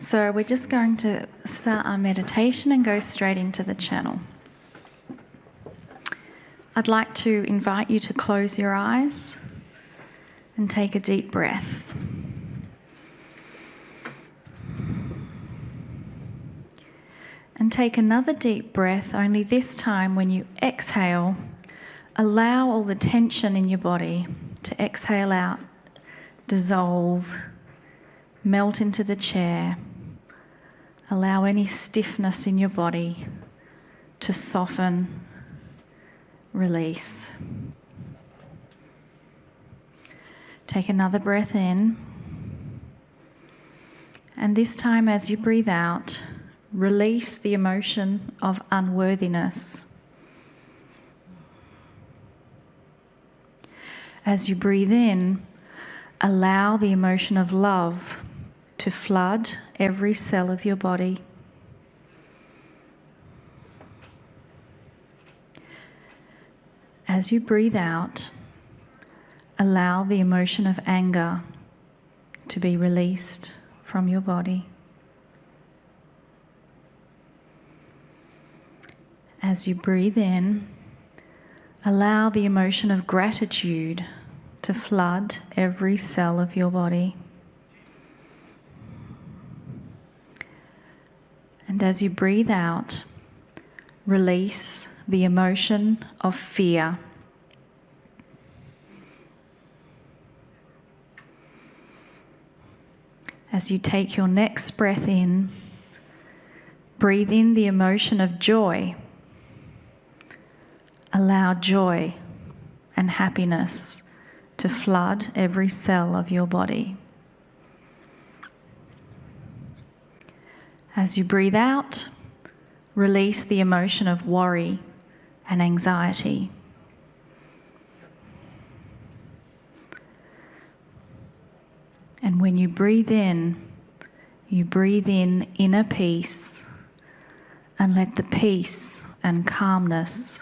So we're just going to start our meditation and go straight into the channel. I'd like to invite you to close your eyes and take a deep breath. And take another deep breath, only this time when you exhale, allow all the tension in your body to exhale out, dissolve, melt into the chair. Allow any stiffness in your body to soften, release. Take another breath in. And this time as you breathe out, release the emotion of unworthiness. As you breathe in, allow the emotion of love to flood every cell of your body. As you breathe out, allow the emotion of anger to be released from your body. As you breathe in, allow the emotion of gratitude to flood every cell of your body. And as you breathe out, release the emotion of fear. As you take your next breath in, breathe in the emotion of joy. Allow joy and happiness to flood every cell of your body. As you breathe out, release the emotion of worry and anxiety. And when you breathe in inner peace, and let the peace and calmness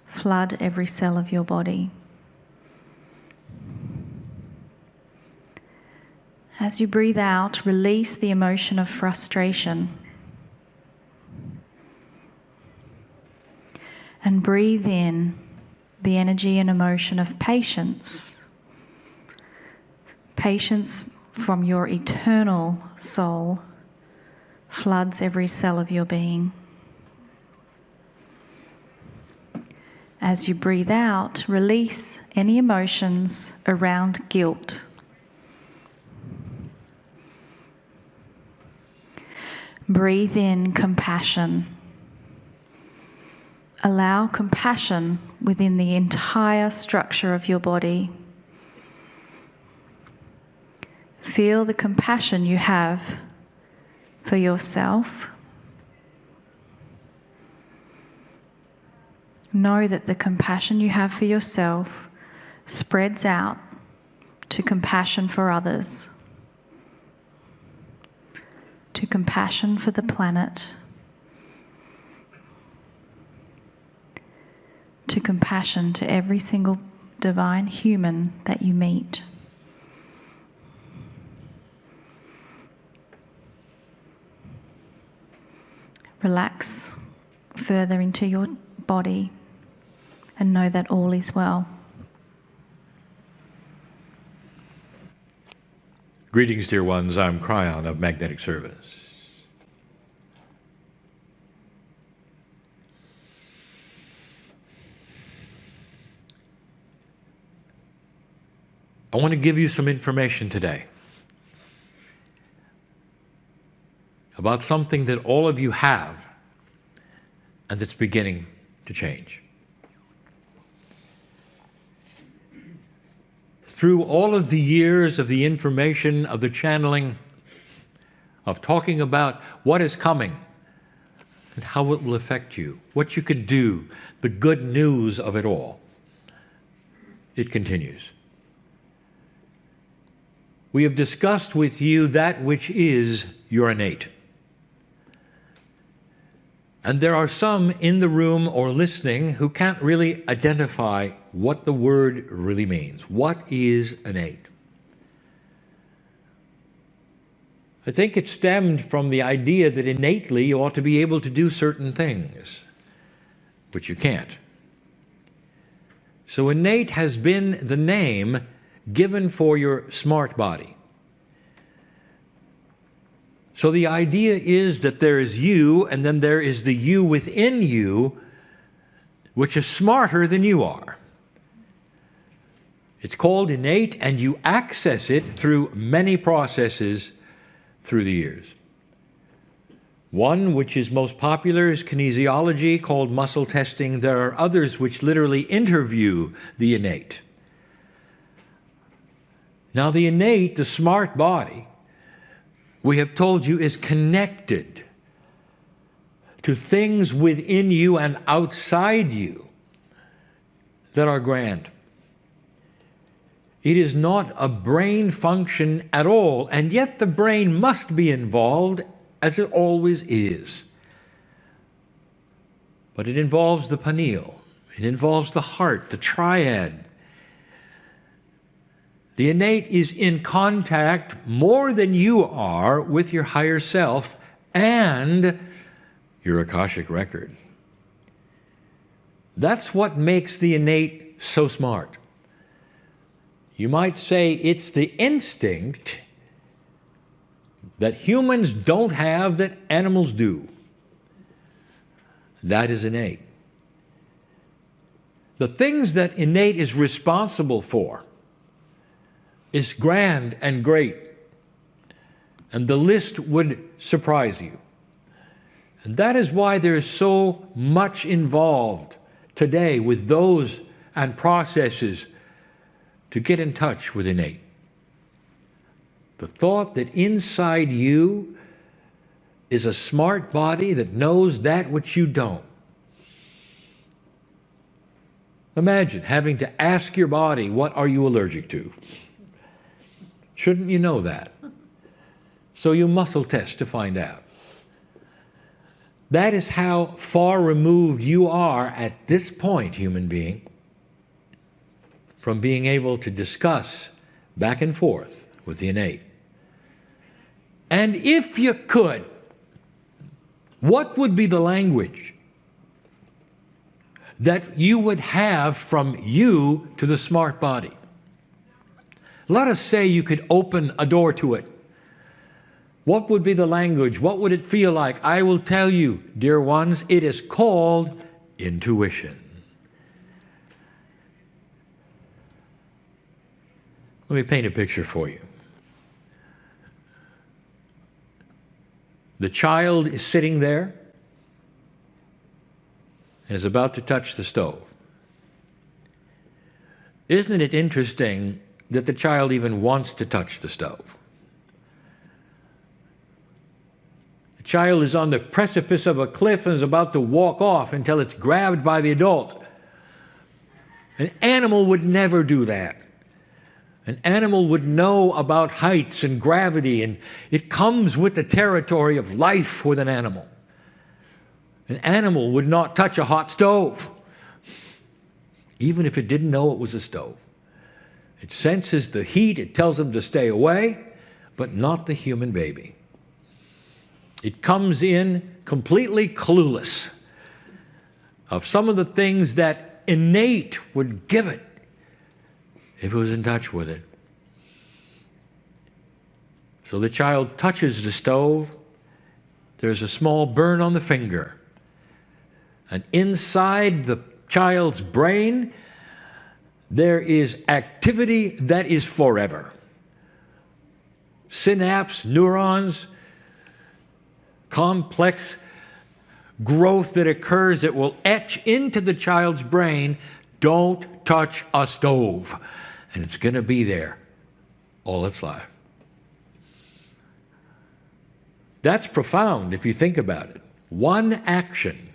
flood every cell of your body. As you breathe out, release the emotion of frustration. And breathe in the energy and emotion of patience. Patience from your eternal soul floods every cell of your being. As you breathe out, release any emotions around guilt. Breathe in compassion. Allow compassion within the entire structure of your body. Feel the compassion you have for yourself. Know that the compassion you have for yourself spreads out to compassion for others, to compassion for the planet, to compassion to every single divine human that you meet. Relax further into your body and know that all is well. Greetings, dear ones. I'm Kryon of Magnetic Service. I want to give you some information today about something that all of you have and that's beginning to change. Through all of the years of the information, of the channeling, of talking about what is coming and how it will affect you, what you can do, the good news of it all, it continues. We have discussed with you that which is your innate. And there are some in the room or listening who can't really identify what the word really means. What is innate? I think it stemmed from the idea that innately you ought to be able to do certain things, which you can't. So innate has been the name given for your smart body. So the idea is that there is you, and then there is the you within you, which is smarter than you are. It's called innate, and you access it through many processes through the years. One, which is most popular, is kinesiology, called muscle testing. There are others which literally interview the innate. Now, the innate, the smart body, we have told you, is connected to things within you and outside you that are grand. It is not a brain function at all, and yet the brain must be involved, as it always is. But it involves the pineal, it involves the heart, the triad. The innate is in contact more than you are with your higher self and your Akashic record. That's what makes the innate so smart. You might say it's the instinct that humans don't have that animals do. That is innate. The things that innate is responsible for is grand and great, and the list would surprise you. And that is why there is so much involved today with those and processes to get in touch with innate. The thought that inside you is a smart body that knows that which you don't. Imagine having to ask your body, what are you allergic to? Shouldn't you know that? So you muscle test to find out. That is how far removed you are at this point, human being, from being able to discuss back and forth with the innate. And if you could, what would be the language that you would have from you to the smart body? Let us say you could open a door to it. What would be the language? What would it feel like? I will tell you, dear ones, it is called intuition. Let me paint a picture for you. The child is sitting there and is about to touch the stove. Isn't it interesting that the child even wants to touch the stove? The child is on the precipice of a cliff and is about to walk off until it's grabbed by the adult. An animal would never do that. An animal would know about heights and gravity, and it comes with the territory of life with an animal. An animal would not touch a hot stove, even if it didn't know it was a stove. It senses the heat, it tells them to stay away, but not the human baby. It comes in completely clueless of some of the things that innate would give it if it was in touch with it. So the child touches the stove, there's a small burn on the finger. And inside the child's brain, there is activity that is forever. Synapse, neurons, complex growth that occurs that will etch into the child's brain, don't touch a stove. And it's going to be there all its life. That's profound if you think about it. One action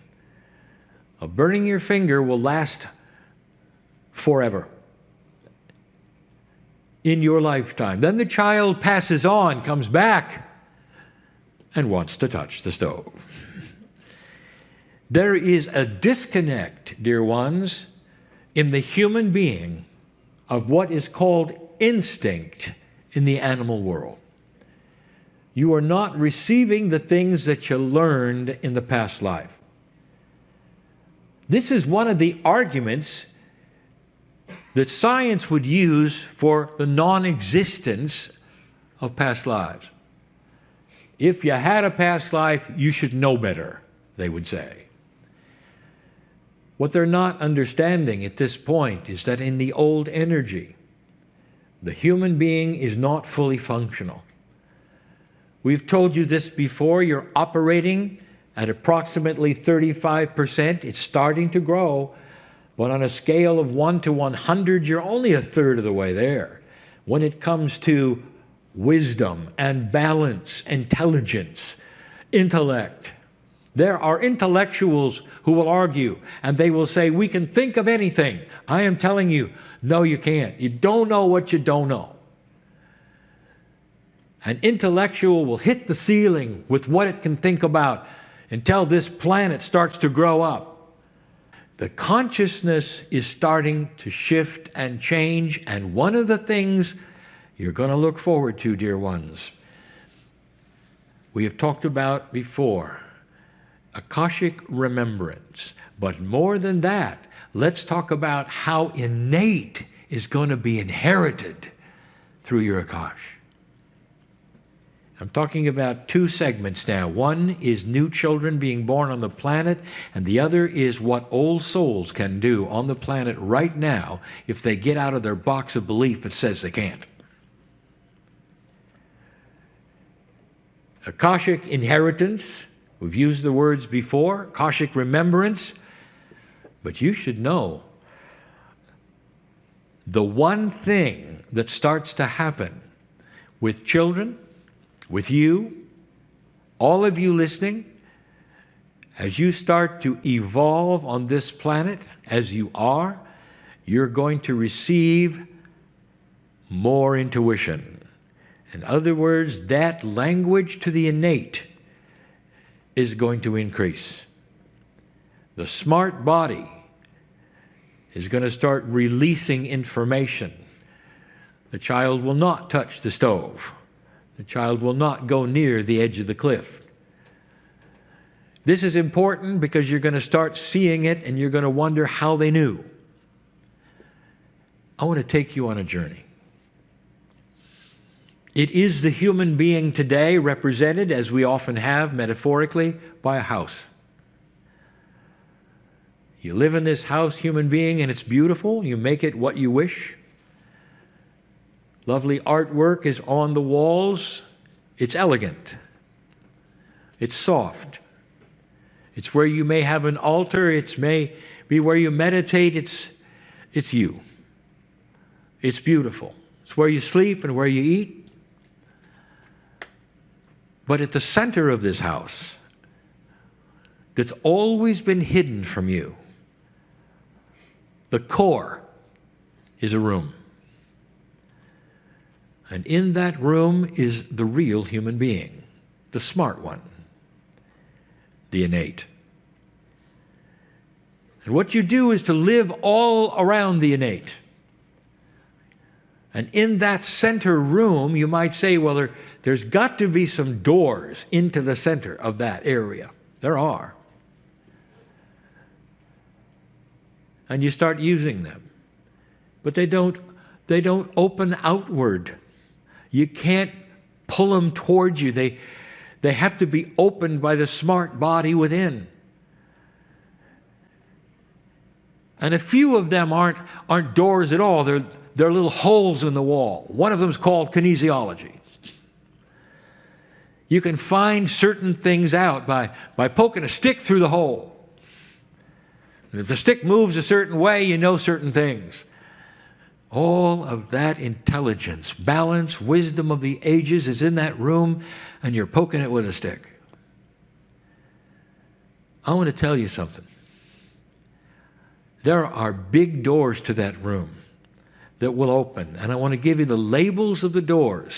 of burning your finger will last forever in your lifetime. Then the child passes on, comes back, and wants to touch the stove. There is a disconnect, dear ones, in the human being of what is called instinct in the animal world. You are not receiving the things that you learned in the past life. This is one of the arguments that science would use for the non-existence of past lives. If you had a past life, you should know better, they would say. What they're not understanding at this point is that in the old energy, the human being is not fully functional. We've told you this before. You're operating at approximately 35%. It's starting to grow. But on a scale of 1 to 100, you're only a third of the way there. When it comes to wisdom and balance, intelligence, intellect, there are intellectuals who will argue, and they will say, we can think of anything. I am telling you, no, you can't. You don't know what you don't know. An intellectual will hit the ceiling with what it can think about until this planet starts to grow up. The consciousness is starting to shift and change, and one of the things you're going to look forward to, dear ones, we have talked about before, Akashic remembrance. But more than that, let's talk about how innate is going to be inherited through your Akash. I'm talking about two segments now. One is new children being born on the planet, and the other is what old souls can do on the planet right now if they get out of their box of belief that says they can't. Akashic inheritance, we've used the words before, Akashic remembrance, but you should know the one thing that starts to happen with children, with you, all of you listening, as you start to evolve on this planet, as you are, you're going to receive more intuition. In other words, that language to the innate is going to increase. The smart body is going to start releasing information. The child will not touch the stove. The child will not go near the edge of the cliff. This is important because you're going to start seeing it and you're going to wonder how they knew. I want to take you on a journey. It is the human being today represented, as we often have metaphorically, by a house. You live in this house, human being, and it's beautiful. You make it what you wish. Lovely artwork is on the walls. It's elegant. It's soft. It's where you may have an altar. It may be where you meditate. It's you. It's beautiful. It's where you sleep and where you eat. But at the center of this house, that's always been hidden from you, the core is a room. And in that room is the real human being, the smart one, the innate. And what you do is to live all around the innate. And in that center room, you might say, well, there's got to be some doors into the center of that area. There are. And you start using them. But they don't open outward. You can't pull them towards you. They have to be opened by the smart body within. And a few of them aren't doors at all. They're little holes in the wall. One of them is called kinesiology. You can find certain things out by poking a stick through the hole. And if the stick moves a certain way, you know certain things. All of that intelligence, balance, wisdom of the ages is in that room, and you're poking it with a stick. I want to tell you something. There are big doors to that room that will open, and I want to give you the labels of the doors,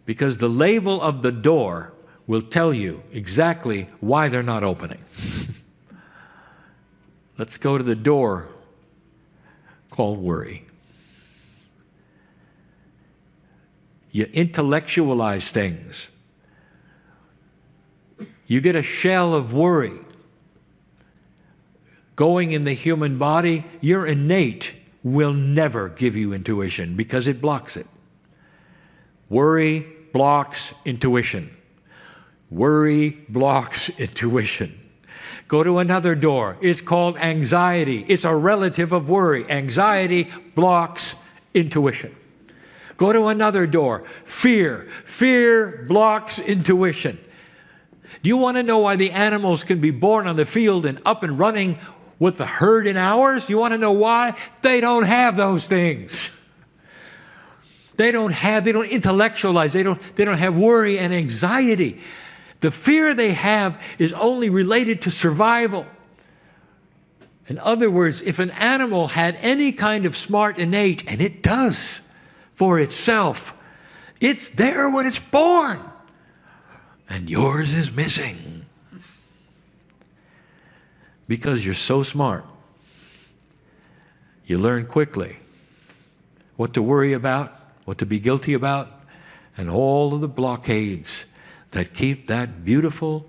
because the label of the door will tell you exactly why they're not opening. Let's go to the door called worry. You intellectualize things. You get a shell of worry going in the human body. Your innate will never give you intuition because it blocks it. Worry blocks intuition. Worry blocks intuition. Go to another door. It's called anxiety. It's a relative of worry. Anxiety blocks intuition. Go to another door. Fear. Fear blocks intuition. Do you want to know why the animals can be born on the field and up and running with the herd in hours? You want to know why? They don't have those things. They don't intellectualize. They don't have worry and anxiety. The fear they have is only related to survival. In other words, if an animal had any kind of smart innate, and it does for itself, it's there when it's born. And yours is missing. Because you're so smart. You learn quickly what to worry about, what to be guilty about, and all of the blockades that keep that beautiful,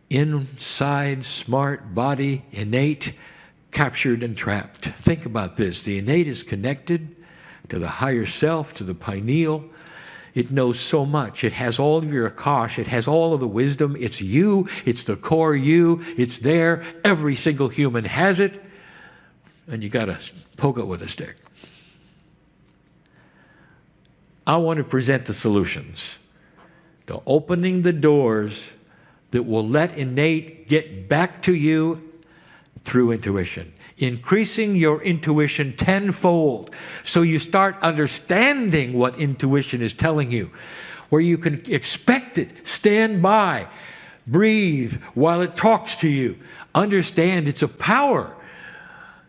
inside, smart body, innate, captured and trapped. Think about this. The innate is connected to the higher self, to the pineal. It knows so much. It has all of your akash. It has all of the wisdom. It's you. It's the core you. It's there. Every single human has it. And you got to poke it with a stick. I want to present the solutions to opening the doors that will let innate get back to you through intuition. Increasing your intuition tenfold so you start understanding what intuition is telling you, where you can expect it, stand by, breathe while it talks to you. Understand it's a power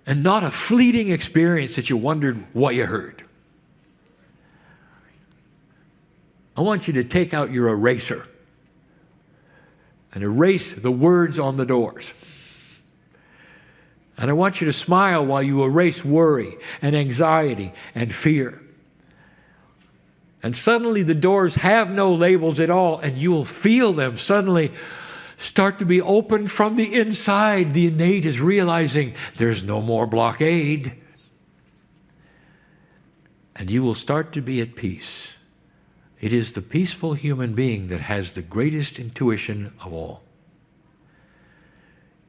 and not a fleeting experience that you wondered what you heard. I want you to take out your eraser and erase the words on the doors. And I want you to smile while you erase worry and anxiety and fear. And suddenly the doors have no labels at all, and you will feel them suddenly start to be opened from the inside. The innate is realizing there's no more blockade. And you will start to be at peace. It is the peaceful human being that has the greatest intuition of all.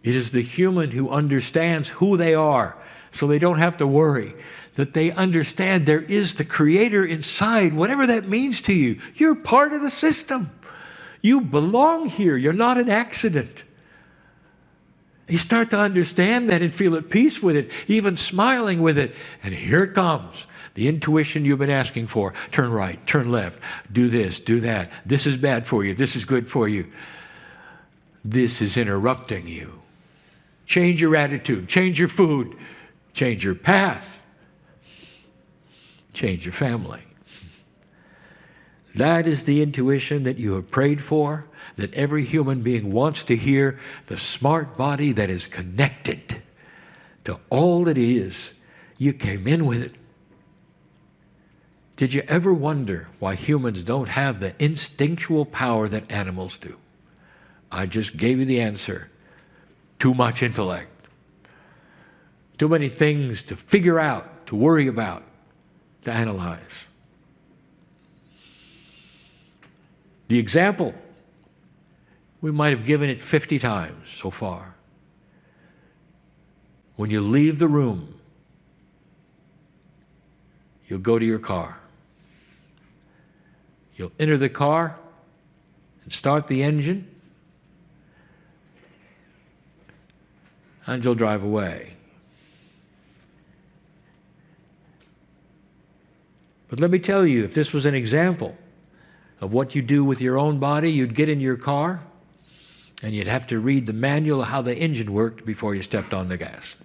It is the human who understands who they are, so they don't have to worry, that they understand there is the Creator inside, whatever that means to you. You're part of the system. You belong here. You're not an accident. You start to understand that and feel at peace with it, even smiling with it. And here it comes. The intuition you've been asking for. Turn right, turn left, do this, do that. This is bad for you. This is good for you. This is interrupting you. Change your attitude, change your food, change your path, change your family. That is the intuition that you have prayed for, that every human being wants to hear, the smart body that is connected to all that is. You came in with it. Did you ever wonder why humans don't have the instinctual power that animals do? I just gave you the answer. Too much intellect. Too many things to figure out, to worry about, to analyze. The example, we might have given it 50 times so far. When you leave the room, you'll go to your car. You'll enter the car and start the engine, and you'll drive away. But let me tell you, if this was an example of what you do with your own body, you'd get in your car and you'd have to read the manual of how the engine worked before you stepped on the gas.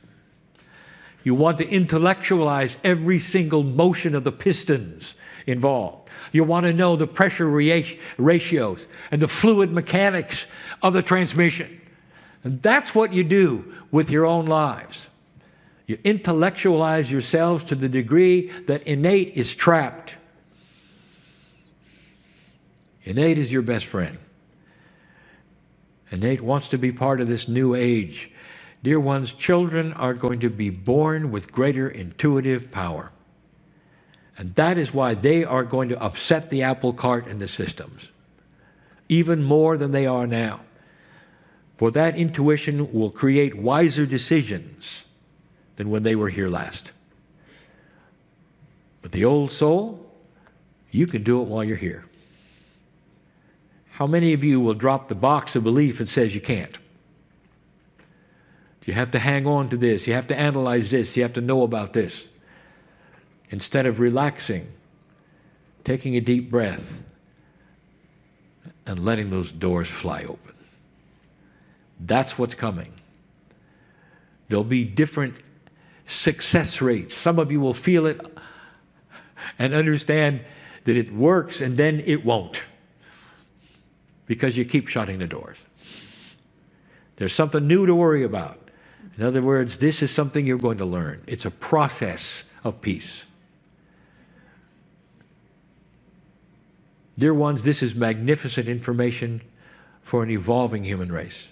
You want to intellectualize every single motion of the pistons involved. You want to know the pressure ratios and the fluid mechanics of the transmission. And that's what you do with your own lives. You intellectualize yourselves to the degree that innate is trapped. Innate is your best friend. Innate wants to be part of this new age. Dear ones, children are going to be born with greater intuitive power. And that is why they are going to upset the apple cart and the systems, even more than they are now. For that intuition will create wiser decisions than when they were here last. But the old soul, you can do it while you're here. How many of you will drop the box of belief and says you can't? You have to hang on to this. You have to analyze this. You have to know about this. Instead of relaxing, taking a deep breath, and letting those doors fly open. That's what's coming. There'll be different success rates. Some of you will feel it and understand that it works, and then it won't, because you keep shutting the doors. There's something new to worry about. In other words, this is something you're going to learn. It's a process of peace. Dear ones, this is magnificent information for an evolving human race.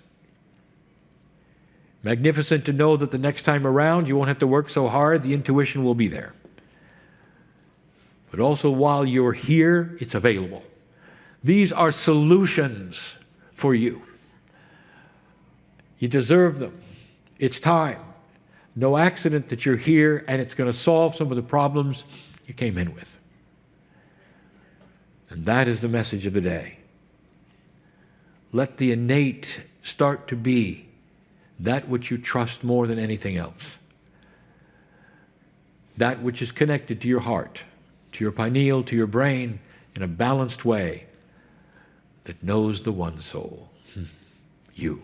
Magnificent to know that the next time around you won't have to work so hard, the intuition will be there. But also while you're here, it's available. These are solutions for you. You deserve them. It's time. No accident that you're here, and it's going to solve some of the problems you came in with. And that is the message of the day. Let the innate start to be that which you trust more than anything else. That which is connected to your heart, to your pineal, to your brain, in a balanced way, that knows the one soul, you.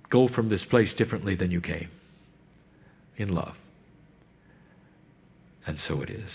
Go from this place differently than you came, in love. And so it is.